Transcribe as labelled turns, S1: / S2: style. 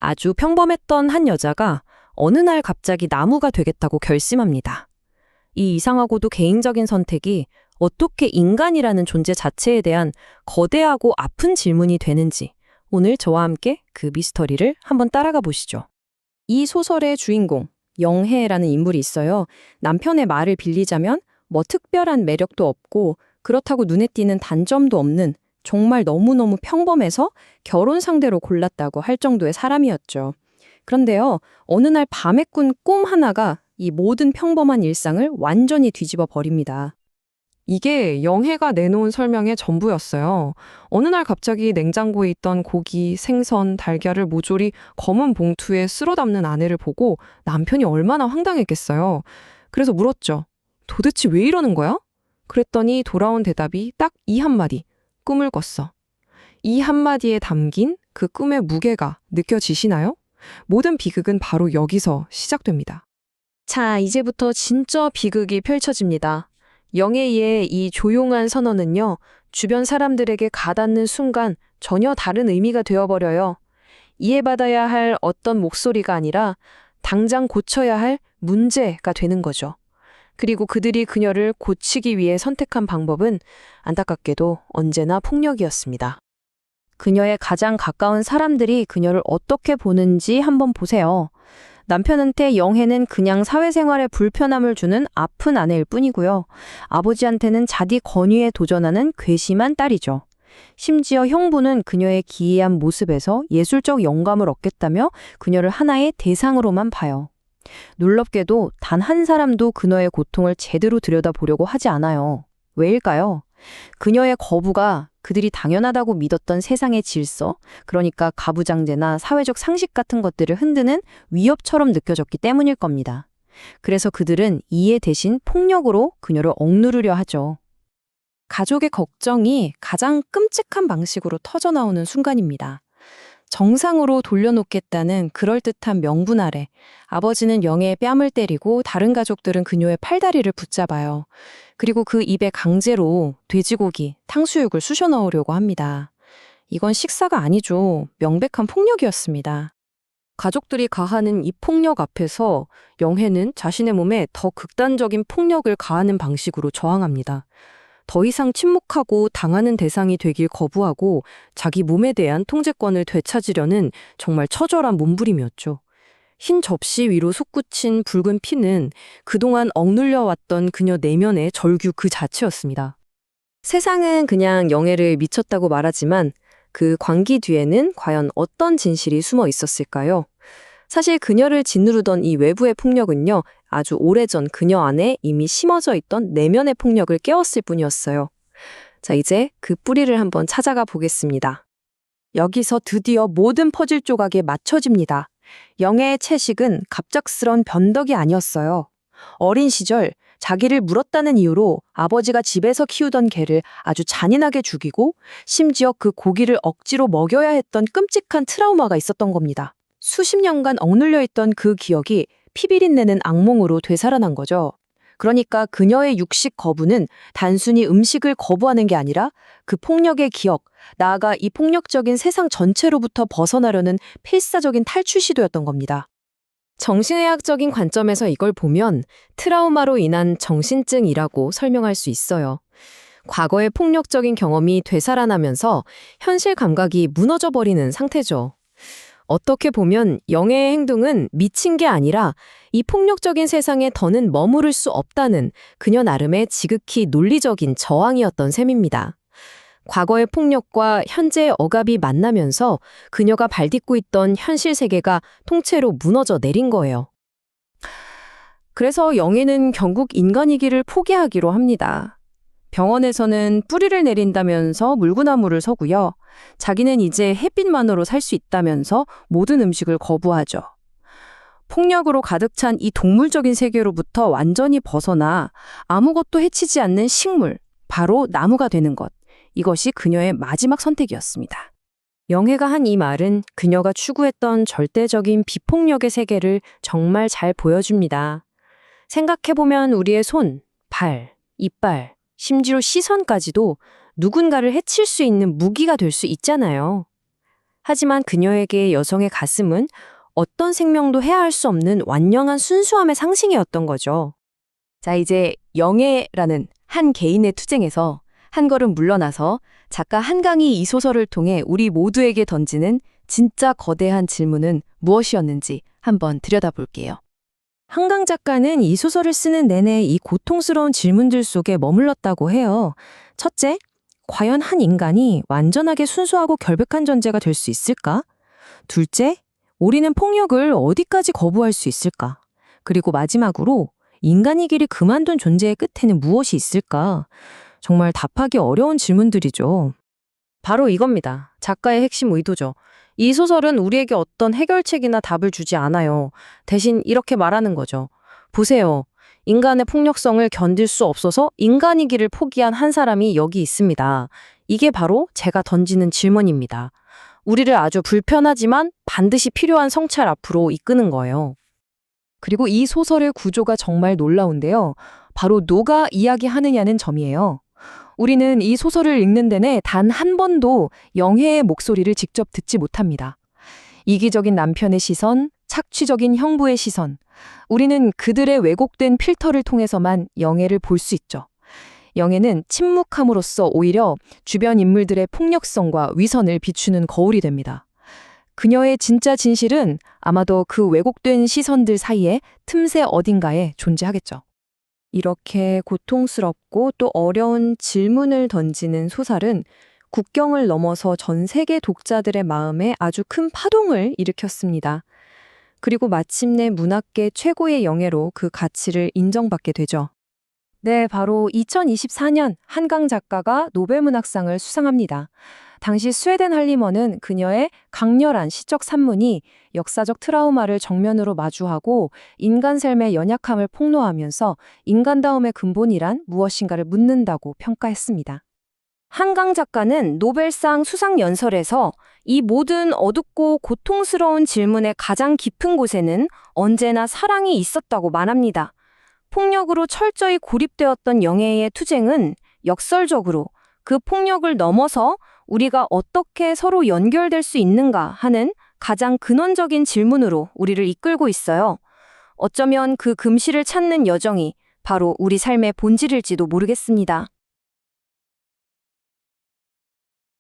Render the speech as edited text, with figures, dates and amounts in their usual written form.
S1: 아주 평범했던 한 여자가 어느 날 갑자기 나무가 되겠다고 결심합니다. 이 이상하고도 개인적인 선택이 어떻게 인간이라는 존재 자체에 대한 거대하고 아픈 질문이 되는지 오늘 저와 함께 그 미스터리를 한번 따라가 보시죠. 이 소설의 주인공, 영혜라는 인물이 있어요. 남편의 말을 빌리자면 뭐 특별한 매력도 없고 그렇다고 눈에 띄는 단점도 없는 정말 너무너무 평범해서 결혼 상대로 골랐다고 할 정도의 사람이었죠. 그런데요, 어느 날 밤에 꾼 꿈 하나가 이 모든 평범한 일상을 완전히 뒤집어 버립니다.
S2: 이게 영혜가 내놓은 설명의 전부였어요. 어느 날 갑자기 냉장고에 있던 고기, 생선, 달걀을 모조리 검은 봉투에 쓸어 담는 아내를 보고 남편이 얼마나 황당했겠어요. 그래서 물었죠. 도대체 왜 이러는 거야? 그랬더니 돌아온 대답이 딱 이 한마디. 꿈을 꿨어. 이 한마디에 담긴 그 꿈의 무게가 느껴지시나요? 모든 비극은 바로 여기서 시작됩니다.
S1: 자, 이제부터 진짜 비극이 펼쳐집니다. 영애의 이 조용한 선언은요, 주변 사람들에게 가닿는 순간 전혀 다른 의미가 되어버려요. 이해받아야 할 어떤 목소리가 아니라 당장 고쳐야 할 문제가 되는 거죠. 그리고 그들이 그녀를 고치기 위해 선택한 방법은 안타깝게도 언제나 폭력이었습니다. 그녀의 가장 가까운 사람들이 그녀를 어떻게 보는지 한번 보세요. 남편한테 영혜는 그냥 사회생활에 불편함을 주는 아픈 아내일 뿐이고요. 아버지한테는 자기 권위에 도전하는 괘씸한 딸이죠. 심지어 형부는 그녀의 기이한 모습에서 예술적 영감을 얻겠다며 그녀를 하나의 대상으로만 봐요. 놀랍게도 단 한 사람도 그녀의 고통을 제대로 들여다보려고 하지 않아요. 왜일까요? 그녀의 거부가 그들이 당연하다고 믿었던 세상의 질서, 그러니까 가부장제나 사회적 상식 같은 것들을 흔드는 위협처럼 느껴졌기 때문일 겁니다. 그래서 그들은 이해 대신 폭력으로 그녀를 억누르려 하죠. 가족의 걱정이 가장 끔찍한 방식으로 터져나오는 순간입니다. 정상으로 돌려놓겠다는 그럴듯한 명분 아래 아버지는 영애의 뺨을 때리고 다른 가족들은 그녀의 팔다리를 붙잡아요. 그리고 그 입에 강제로 돼지고기, 탕수육을 쑤셔 넣으려고 합니다. 이건 식사가 아니죠. 명백한 폭력이었습니다. 가족들이 가하는 이 폭력 앞에서 영혜는 자신의 몸에 더 극단적인 폭력을 가하는 방식으로 저항합니다. 더 이상 침묵하고 당하는 대상이 되길 거부하고 자기 몸에 대한 통제권을 되찾으려는 정말 처절한 몸부림이었죠. 흰 접시 위로 솟구친 붉은 피는 그동안 억눌려왔던 그녀 내면의 절규 그 자체였습니다. 세상은 그냥 영애를 미쳤다고 말하지만 그 광기 뒤에는 과연 어떤 진실이 숨어 있었을까요? 사실 그녀를 짓누르던 이 외부의 폭력은요, 아주 오래전 그녀 안에 이미 심어져 있던 내면의 폭력을 깨웠을 뿐이었어요. 자, 이제 그 뿌리를 한번 찾아가 보겠습니다. 여기서 드디어 모든 퍼즐 조각에 맞춰집니다. 영애의 채식은 갑작스런 변덕이 아니었어요. 어린 시절 자기를 물었다는 이유로 아버지가 집에서 키우던 개를 아주 잔인하게 죽이고 심지어 그 고기를 억지로 먹여야 했던 끔찍한 트라우마가 있었던 겁니다. 수십 년간 억눌려 있던 그 기억이 피비린내는 악몽으로 되살아난 거죠. 그러니까 그녀의 육식 거부는 단순히 음식을 거부하는 게 아니라 그 폭력의 기억, 나아가 이 폭력적인 세상 전체로부터 벗어나려는 필사적인 탈출 시도였던 겁니다. 정신의학적인 관점에서 이걸 보면 트라우마로 인한 정신증이라고 설명할 수 있어요. 과거의 폭력적인 경험이 되살아나면서 현실 감각이 무너져버리는 상태죠. 어떻게 보면 영애의 행동은 미친 게 아니라 이 폭력적인 세상에 더는 머무를 수 없다는 그녀 나름의 지극히 논리적인 저항이었던 셈입니다. 과거의 폭력과 현재의 억압이 만나면서 그녀가 발딛고 있던 현실 세계가 통째로 무너져 내린 거예요. 그래서 영애는 결국 인간이기를 포기하기로 합니다. 병원에서는 뿌리를 내린다면서 물구나무를 서고요. 자기는 이제 햇빛만으로 살 수 있다면서 모든 음식을 거부하죠. 폭력으로 가득 찬 이 동물적인 세계로부터 완전히 벗어나 아무것도 해치지 않는 식물, 바로 나무가 되는 것. 이것이 그녀의 마지막 선택이었습니다. 영애가 한 이 말은 그녀가 추구했던 절대적인 비폭력의 세계를 정말 잘 보여줍니다. 생각해보면 우리의 손, 발, 이빨, 심지어 시선까지도 누군가를 해칠 수 있는 무기가 될 수 있잖아요. 하지만 그녀에게 여성의 가슴은 어떤 생명도 해할 수 없는 완영한 순수함의 상징이었던 거죠. 자, 이제 영애라는 한 개인의 투쟁에서 한 걸음 물러나서 작가 한강이 이 소설을 통해 우리 모두에게 던지는 진짜 거대한 질문은 무엇이었는지 한번 들여다볼게요. 한강 작가는 이 소설을 쓰는 내내 이 고통스러운 질문들 속에 머물렀다고 해요. 첫째, 과연 한 인간이 완전하게 순수하고 결백한 존재가 될 수 있을까? 둘째, 우리는 폭력을 어디까지 거부할 수 있을까? 그리고 마지막으로 인간의 길을 그만둔 존재의 끝에는 무엇이 있을까? 정말 답하기 어려운 질문들이죠. 바로 이겁니다. 작가의 핵심 의도죠. 이 소설은 우리에게 어떤 해결책이나 답을 주지 않아요. 대신 이렇게 말하는 거죠. 보세요. 인간의 폭력성을 견딜 수 없어서 인간의 길을 포기한 한 사람이 여기 있습니다. 이게 바로 제가 던지는 질문입니다. 우리를 아주 불편하지만 반드시 필요한 성찰 앞으로 이끄는 거예요. 그리고 이 소설의 구조가 정말 놀라운데요. 바로 누가 이야기하느냐는 점이에요. 우리는 이 소설을 읽는 내내 단 한 번도 영애의 목소리를 직접 듣지 못합니다. 이기적인 남편의 시선, 착취적인 형부의 시선, 우리는 그들의 왜곡된 필터를 통해서만 영애를 볼 수 있죠. 영애는 침묵함으로써 오히려 주변 인물들의 폭력성과 위선을 비추는 거울이 됩니다. 그녀의 진짜 진실은 아마도 그 왜곡된 시선들 사이에 틈새 어딘가에 존재하겠죠. 이렇게 고통스럽고 또 어려운 질문을 던지는 소설은 국경을 넘어서 전 세계 독자들의 마음에 아주 큰 파동을 일으켰습니다. 그리고 마침내 문학계 최고의 영예로 그 가치를 인정받게 되죠. 네, 바로 2024년 한강 작가가 노벨문학상을 수상합니다. 당시 스웨덴 할리먼은 그녀의 강렬한 시적 산문이 역사적 트라우마를 정면으로 마주하고 인간 삶의 연약함을 폭로하면서 인간다움의 근본이란 무엇인가를 묻는다고 평가했습니다. 한강 작가는 노벨상 수상 연설에서 이 모든 어둡고 고통스러운 질문의 가장 깊은 곳에는 언제나 사랑이 있었다고 말합니다. 폭력으로 철저히 고립되었던 영예의 투쟁은 역설적으로 그 폭력을 넘어서 우리가 어떻게 서로 연결될 수 있는가 하는 가장 근원적인 질문으로 우리를 이끌고 있어요. 어쩌면 그 금실을 찾는 여정이 바로 우리 삶의 본질일지도 모르겠습니다.